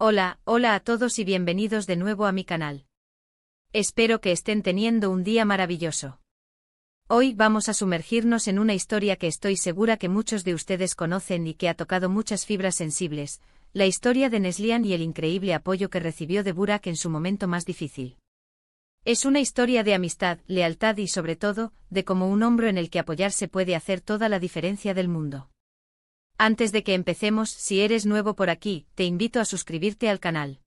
Hola a todos y bienvenidos de nuevo a mi canal. Espero que estén teniendo un día maravilloso. Hoy vamos a sumergirnos en una historia que estoy segura que muchos de ustedes conocen y que ha tocado muchas fibras sensibles, la historia de Neslihan y el increíble apoyo que recibió de Burak en su momento más difícil. Es una historia de amistad, lealtad y sobre todo, de cómo un hombro en el que apoyarse puede hacer toda la diferencia del mundo. Antes de que empecemos, si eres nuevo por aquí, te invito a suscribirte al canal.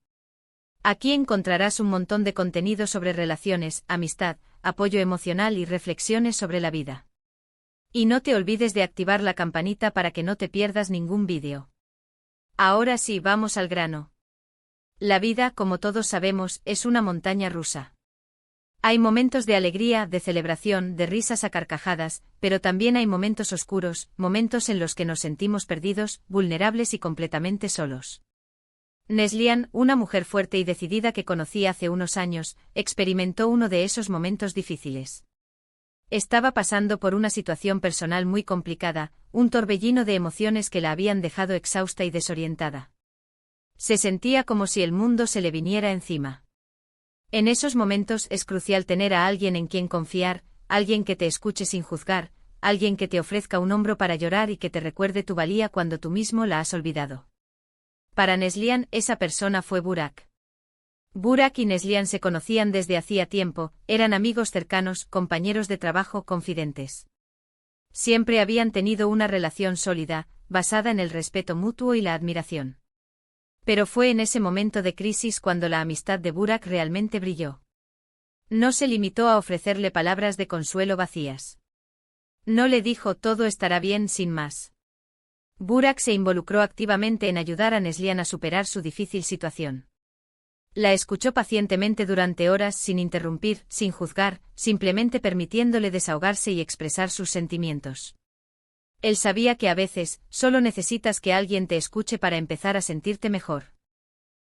Aquí encontrarás un montón de contenido sobre relaciones, amistad, apoyo emocional y reflexiones sobre la vida. Y no te olvides de activar la campanita para que no te pierdas ningún vídeo. Ahora sí, vamos al grano. La vida, como todos sabemos, es una montaña rusa. Hay momentos de alegría, de celebración, de risas a carcajadas, pero también hay momentos oscuros, momentos en los que nos sentimos perdidos, vulnerables y completamente solos. Neslihan, una mujer fuerte y decidida que conocí hace unos años, experimentó uno de esos momentos difíciles. Estaba pasando por una situación personal muy complicada, un torbellino de emociones que la habían dejado exhausta y desorientada. Se sentía como si el mundo se le viniera encima. En esos momentos es crucial tener a alguien en quien confiar, alguien que te escuche sin juzgar, alguien que te ofrezca un hombro para llorar y que te recuerde tu valía cuando tú mismo la has olvidado. Para Neslihan, esa persona fue Burak. Burak y Neslihan se conocían desde hacía tiempo, eran amigos cercanos, compañeros de trabajo, confidentes. Siempre habían tenido una relación sólida, basada en el respeto mutuo y la admiración. Pero fue en ese momento de crisis cuando la amistad de Burak realmente brilló. No se limitó a ofrecerle palabras de consuelo vacías. No le dijo todo estará bien sin más. Burak se involucró activamente en ayudar a Neslihan a superar su difícil situación. La escuchó pacientemente durante horas sin interrumpir, sin juzgar, simplemente permitiéndole desahogarse y expresar sus sentimientos. Él sabía que a veces, solo necesitas que alguien te escuche para empezar a sentirte mejor.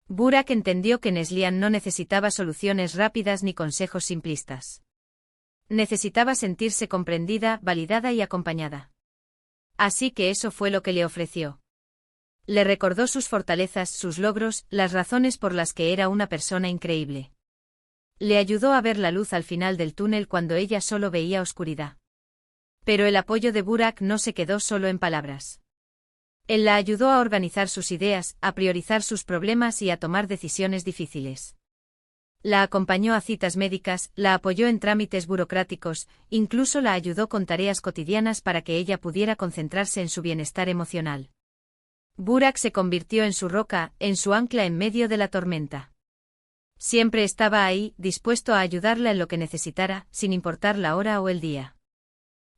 Burak entendió que Neslihan no necesitaba soluciones rápidas ni consejos simplistas. Necesitaba sentirse comprendida, validada y acompañada. Así que eso fue lo que le ofreció. Le recordó sus fortalezas, sus logros, las razones por las que era una persona increíble. Le ayudó a ver la luz al final del túnel cuando ella solo veía oscuridad. Pero el apoyo de Burak no se quedó solo en palabras. Él la ayudó a organizar sus ideas, a priorizar sus problemas y a tomar decisiones difíciles. La acompañó a citas médicas, la apoyó en trámites burocráticos, incluso la ayudó con tareas cotidianas para que ella pudiera concentrarse en su bienestar emocional. Burak se convirtió en su roca, en su ancla en medio de la tormenta. Siempre estaba ahí, dispuesto a ayudarla en lo que necesitara, sin importar la hora o el día.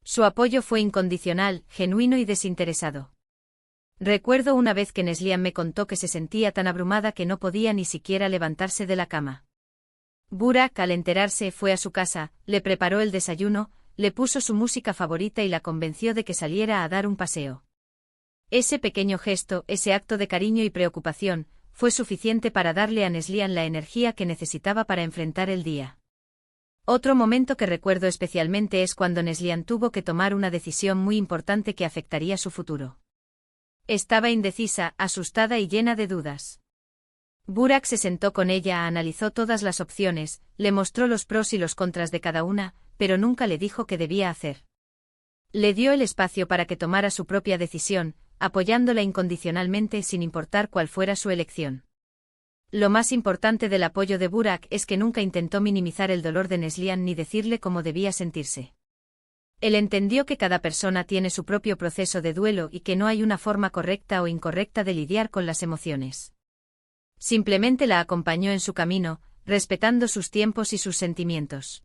Su apoyo fue incondicional, genuino y desinteresado. Recuerdo una vez que Neslihan me contó que se sentía tan abrumada que no podía ni siquiera levantarse de la cama. Burak, al enterarse, fue a su casa, le preparó el desayuno, le puso su música favorita y la convenció de que saliera a dar un paseo. Ese pequeño gesto, ese acto de cariño y preocupación, fue suficiente para darle a Neslihan la energía que necesitaba para enfrentar el día. Otro momento que recuerdo especialmente es cuando Neslihan tuvo que tomar una decisión muy importante que afectaría su futuro. Estaba indecisa, asustada y llena de dudas. Burak se sentó con ella, analizó todas las opciones, le mostró los pros y los contras de cada una, pero nunca le dijo qué debía hacer. Le dio el espacio para que tomara su propia decisión, apoyándola incondicionalmente sin importar cuál fuera su elección. Lo más importante del apoyo de Burak es que nunca intentó minimizar el dolor de Neslihan ni decirle cómo debía sentirse. Él entendió que cada persona tiene su propio proceso de duelo y que no hay una forma correcta o incorrecta de lidiar con las emociones. Simplemente la acompañó en su camino, respetando sus tiempos y sus sentimientos.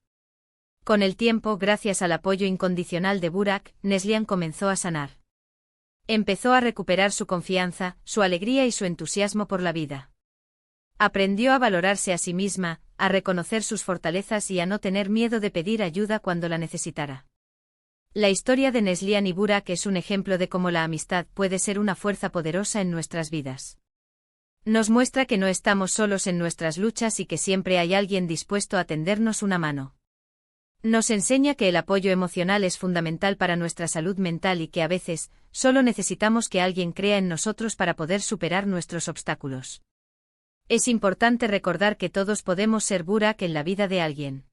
Con el tiempo, gracias al apoyo incondicional de Burak, Neslihan comenzó a sanar. Empezó a recuperar su confianza, su alegría y su entusiasmo por la vida. Aprendió a valorarse a sí misma, a reconocer sus fortalezas y a no tener miedo de pedir ayuda cuando la necesitara. La historia de Neslihan y Burak es un ejemplo de cómo la amistad puede ser una fuerza poderosa en nuestras vidas. Nos muestra que no estamos solos en nuestras luchas y que siempre hay alguien dispuesto a tendernos una mano. Nos enseña que el apoyo emocional es fundamental para nuestra salud mental y que a veces, solo necesitamos que alguien crea en nosotros para poder superar nuestros obstáculos. Es importante recordar que todos podemos ser Burak en la vida de alguien.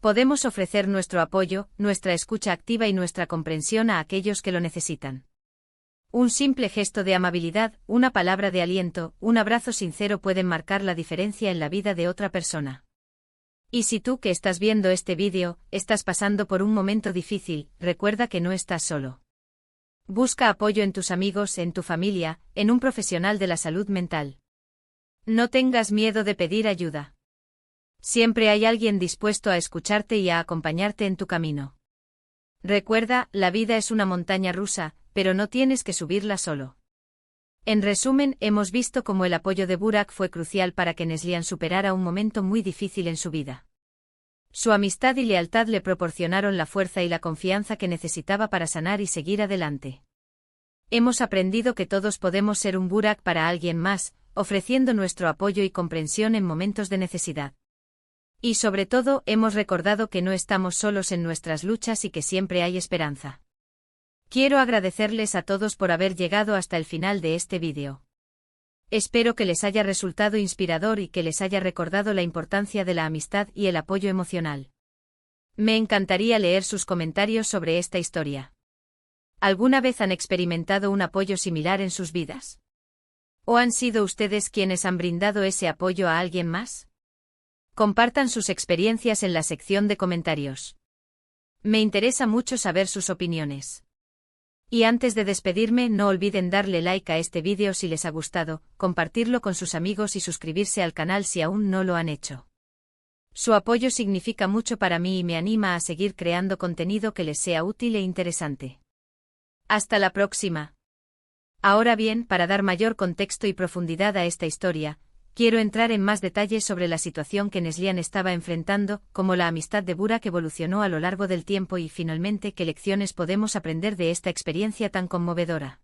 Podemos ofrecer nuestro apoyo, nuestra escucha activa y nuestra comprensión a aquellos que lo necesitan. Un simple gesto de amabilidad, una palabra de aliento, un abrazo sincero pueden marcar la diferencia en la vida de otra persona. Y si tú que estás viendo este vídeo, estás pasando por un momento difícil, recuerda que no estás solo. Busca apoyo en tus amigos, en tu familia, en un profesional de la salud mental. No tengas miedo de pedir ayuda. Siempre hay alguien dispuesto a escucharte y a acompañarte en tu camino. Recuerda, la vida es una montaña rusa, pero no tienes que subirla solo. En resumen, hemos visto cómo el apoyo de Burak fue crucial para que Neslihan superara un momento muy difícil en su vida. Su amistad y lealtad le proporcionaron la fuerza y la confianza que necesitaba para sanar y seguir adelante. Hemos aprendido que todos podemos ser un Burak para alguien más, ofreciendo nuestro apoyo y comprensión en momentos de necesidad. Y sobre todo, hemos recordado que no estamos solos en nuestras luchas y que siempre hay esperanza. Quiero agradecerles a todos por haber llegado hasta el final de este vídeo. Espero que les haya resultado inspirador y que les haya recordado la importancia de la amistad y el apoyo emocional. Me encantaría leer sus comentarios sobre esta historia. ¿Alguna vez han experimentado un apoyo similar en sus vidas? ¿O han sido ustedes quienes han brindado ese apoyo a alguien más? Compartan sus experiencias en la sección de comentarios. Me interesa mucho saber sus opiniones. Y antes de despedirme, no olviden darle like a este vídeo si les ha gustado, compartirlo con sus amigos y suscribirse al canal si aún no lo han hecho. Su apoyo significa mucho para mí y me anima a seguir creando contenido que les sea útil e interesante. Hasta la próxima. Ahora bien, para dar mayor contexto y profundidad a esta historia, quiero entrar en más detalles sobre la situación que Neslihan estaba enfrentando, cómo la amistad de Burak evolucionó a lo largo del tiempo y finalmente qué lecciones podemos aprender de esta experiencia tan conmovedora.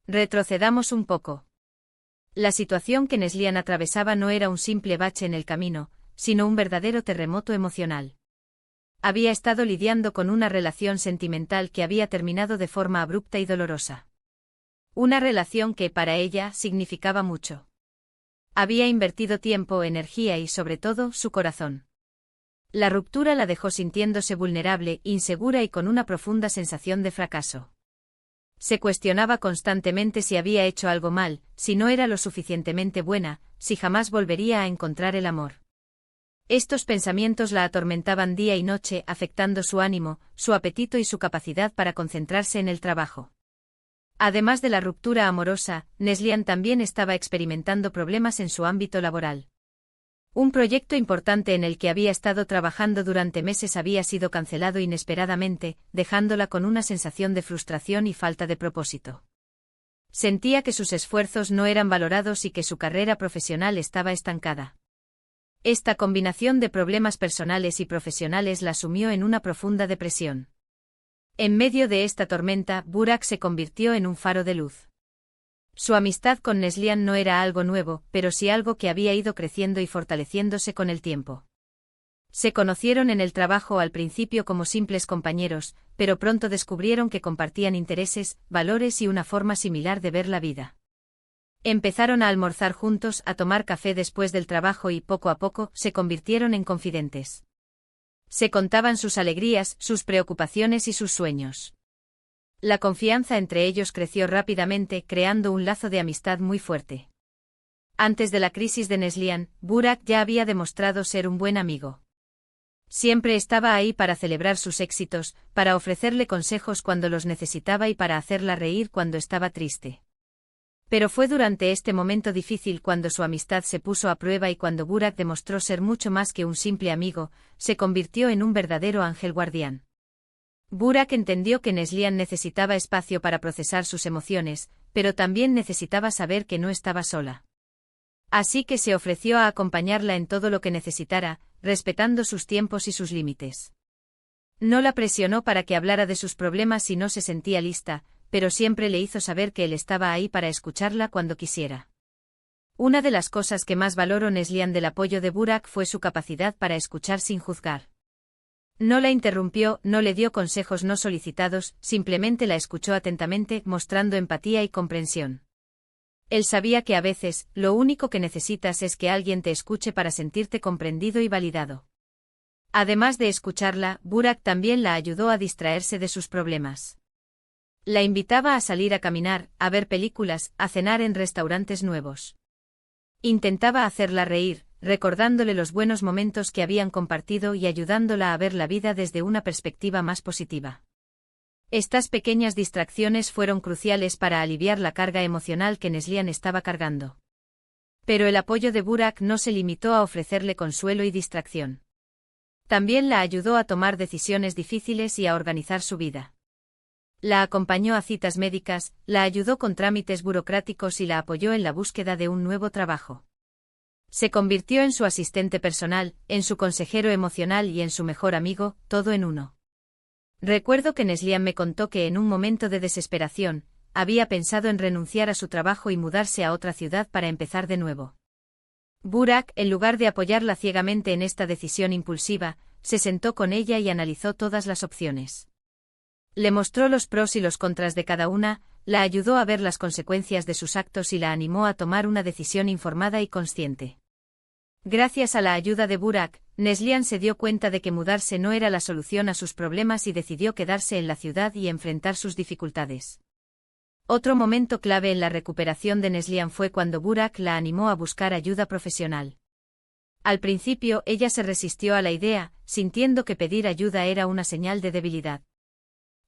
Retrocedamos un poco. La situación que Neslihan atravesaba no era un simple bache en el camino, sino un verdadero terremoto emocional. Había estado lidiando con una relación sentimental que había terminado de forma abrupta y dolorosa. Una relación que, para ella, significaba mucho. Había invertido tiempo, energía y, sobre todo, su corazón. La ruptura la dejó sintiéndose vulnerable, insegura y con una profunda sensación de fracaso. Se cuestionaba constantemente si había hecho algo mal, si no era lo suficientemente buena, si jamás volvería a encontrar el amor. Estos pensamientos la atormentaban día y noche, afectando su ánimo, su apetito y su capacidad para concentrarse en el trabajo. Además de la ruptura amorosa, Neslihan también estaba experimentando problemas en su ámbito laboral. Un proyecto importante en el que había estado trabajando durante meses había sido cancelado inesperadamente, dejándola con una sensación de frustración y falta de propósito. Sentía que sus esfuerzos no eran valorados y que su carrera profesional estaba estancada. Esta combinación de problemas personales y profesionales la sumió en una profunda depresión. En medio de esta tormenta, Burak se convirtió en un faro de luz. Su amistad con Neslihan no era algo nuevo, pero sí algo que había ido creciendo y fortaleciéndose con el tiempo. Se conocieron en el trabajo al principio como simples compañeros, pero pronto descubrieron que compartían intereses, valores y una forma similar de ver la vida. Empezaron a almorzar juntos, a tomar café después del trabajo y poco a poco se convirtieron en confidentes. Se contaban sus alegrías, sus preocupaciones y sus sueños. La confianza entre ellos creció rápidamente, creando un lazo de amistad muy fuerte. Antes de la crisis de Neslihan, Burak ya había demostrado ser un buen amigo. Siempre estaba ahí para celebrar sus éxitos, para ofrecerle consejos cuando los necesitaba y para hacerla reír cuando estaba triste. Pero fue durante este momento difícil cuando su amistad se puso a prueba y cuando Burak demostró ser mucho más que un simple amigo, se convirtió en un verdadero ángel guardián. Burak entendió que Neslihan necesitaba espacio para procesar sus emociones, pero también necesitaba saber que no estaba sola. Así que se ofreció a acompañarla en todo lo que necesitara, respetando sus tiempos y sus límites. No la presionó para que hablara de sus problemas si no se sentía lista, pero siempre le hizo saber que él estaba ahí para escucharla cuando quisiera. Una de las cosas que más valoró Neslihan del apoyo de Burak fue su capacidad para escuchar sin juzgar. No la interrumpió, no le dio consejos no solicitados, simplemente la escuchó atentamente, mostrando empatía y comprensión. Él sabía que a veces, lo único que necesitas es que alguien te escuche para sentirte comprendido y validado. Además de escucharla, Burak también la ayudó a distraerse de sus problemas. La invitaba a salir a caminar, a ver películas, a cenar en restaurantes nuevos. Intentaba hacerla reír, recordándole los buenos momentos que habían compartido y ayudándola a ver la vida desde una perspectiva más positiva. Estas pequeñas distracciones fueron cruciales para aliviar la carga emocional que Neslihan estaba cargando. Pero el apoyo de Burak no se limitó a ofrecerle consuelo y distracción. También la ayudó a tomar decisiones difíciles y a organizar su vida. La acompañó a citas médicas, la ayudó con trámites burocráticos y la apoyó en la búsqueda de un nuevo trabajo. Se convirtió en su asistente personal, en su consejero emocional y en su mejor amigo, todo en uno. Recuerdo que Neslihan me contó que en un momento de desesperación, había pensado en renunciar a su trabajo y mudarse a otra ciudad para empezar de nuevo. Burak, en lugar de apoyarla ciegamente en esta decisión impulsiva, se sentó con ella y analizó todas las opciones. Le mostró los pros y los contras de cada una, la ayudó a ver las consecuencias de sus actos y la animó a tomar una decisión informada y consciente. Gracias a la ayuda de Burak, Neslihan se dio cuenta de que mudarse no era la solución a sus problemas y decidió quedarse en la ciudad y enfrentar sus dificultades. Otro momento clave en la recuperación de Neslihan fue cuando Burak la animó a buscar ayuda profesional. Al principio ella se resistió a la idea, sintiendo que pedir ayuda era una señal de debilidad.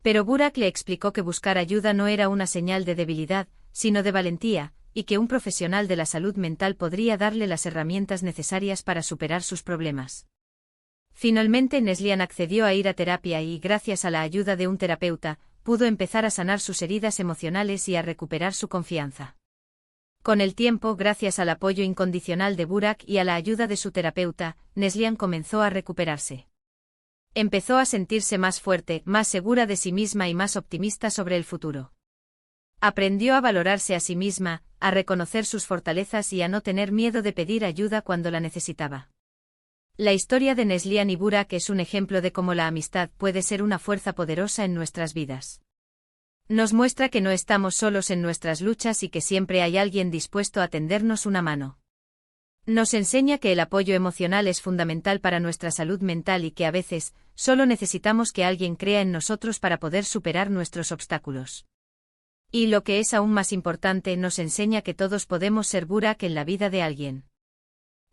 Pero Burak le explicó que buscar ayuda no era una señal de debilidad, sino de valentía, y que un profesional de la salud mental podría darle las herramientas necesarias para superar sus problemas. Finalmente Neslihan accedió a ir a terapia y, gracias a la ayuda de un terapeuta, pudo empezar a sanar sus heridas emocionales y a recuperar su confianza. Con el tiempo, gracias al apoyo incondicional de Burak y a la ayuda de su terapeuta, Neslihan comenzó a recuperarse. Empezó a sentirse más fuerte, más segura de sí misma y más optimista sobre el futuro. Aprendió a valorarse a sí misma, a reconocer sus fortalezas y a no tener miedo de pedir ayuda cuando la necesitaba. La historia de Neslihan y Burak es un ejemplo de cómo la amistad puede ser una fuerza poderosa en nuestras vidas. Nos muestra que no estamos solos en nuestras luchas y que siempre hay alguien dispuesto a tendernos una mano. Nos enseña que el apoyo emocional es fundamental para nuestra salud mental y que a veces, solo necesitamos que alguien crea en nosotros para poder superar nuestros obstáculos. Y lo que es aún más importante, nos enseña que todos podemos ser Burak en la vida de alguien.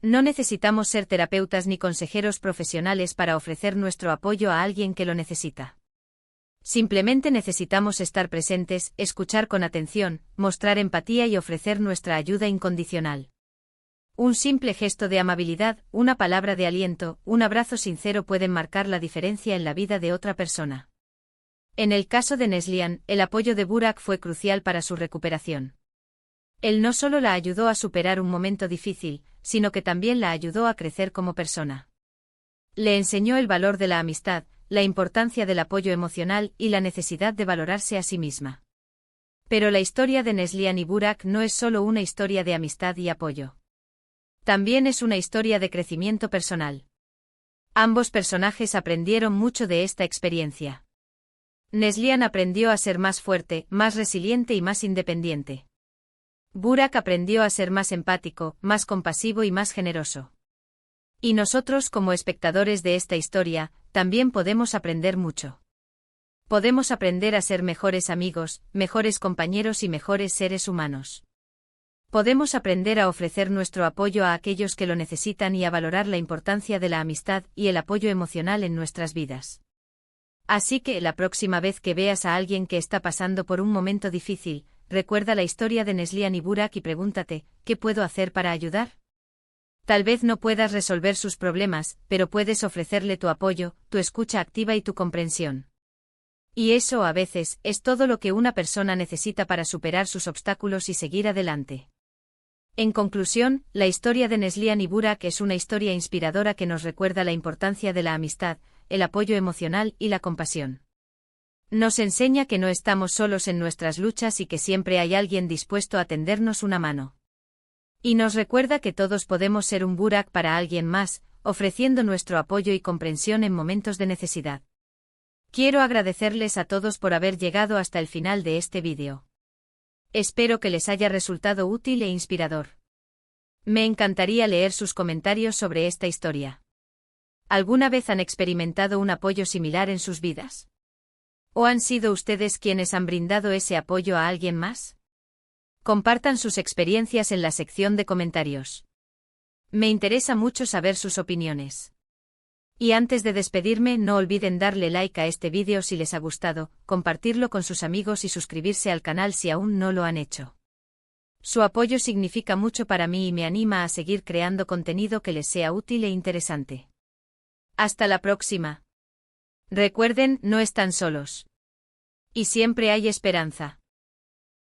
No necesitamos ser terapeutas ni consejeros profesionales para ofrecer nuestro apoyo a alguien que lo necesita. Simplemente necesitamos estar presentes, escuchar con atención, mostrar empatía y ofrecer nuestra ayuda incondicional. Un simple gesto de amabilidad, una palabra de aliento, un abrazo sincero pueden marcar la diferencia en la vida de otra persona. En el caso de Neslihan, el apoyo de Burak fue crucial para su recuperación. Él no solo la ayudó a superar un momento difícil, sino que también la ayudó a crecer como persona. Le enseñó el valor de la amistad, la importancia del apoyo emocional y la necesidad de valorarse a sí misma. Pero la historia de Neslihan y Burak no es solo una historia de amistad y apoyo. También es una historia de crecimiento personal. Ambos personajes aprendieron mucho de esta experiencia. Neslihan aprendió a ser más fuerte, más resiliente y más independiente. Burak aprendió a ser más empático, más compasivo y más generoso. Y nosotros, como espectadores de esta historia, también podemos aprender mucho. Podemos aprender a ser mejores amigos, mejores compañeros y mejores seres humanos. Podemos aprender a ofrecer nuestro apoyo a aquellos que lo necesitan y a valorar la importancia de la amistad y el apoyo emocional en nuestras vidas. Así que, la próxima vez que veas a alguien que está pasando por un momento difícil, recuerda la historia de Neslihan y Burak y pregúntate, ¿qué puedo hacer para ayudar? Tal vez no puedas resolver sus problemas, pero puedes ofrecerle tu apoyo, tu escucha activa y tu comprensión. Y eso, a veces, es todo lo que una persona necesita para superar sus obstáculos y seguir adelante. En conclusión, la historia de Neslihan y Burak es una historia inspiradora que nos recuerda la importancia de la amistad, el apoyo emocional y la compasión. Nos enseña que no estamos solos en nuestras luchas y que siempre hay alguien dispuesto a tendernos una mano. Y nos recuerda que todos podemos ser un Burak para alguien más, ofreciendo nuestro apoyo y comprensión en momentos de necesidad. Quiero agradecerles a todos por haber llegado hasta el final de este vídeo. Espero que les haya resultado útil e inspirador. Me encantaría leer sus comentarios sobre esta historia. ¿Alguna vez han experimentado un apoyo similar en sus vidas? ¿O han sido ustedes quienes han brindado ese apoyo a alguien más? Compartan sus experiencias en la sección de comentarios. Me interesa mucho saber sus opiniones. Y antes de despedirme, no olviden darle like a este vídeo si les ha gustado, compartirlo con sus amigos y suscribirse al canal si aún no lo han hecho. Su apoyo significa mucho para mí y me anima a seguir creando contenido que les sea útil e interesante. Hasta la próxima. Recuerden, no están solos. Y siempre hay esperanza.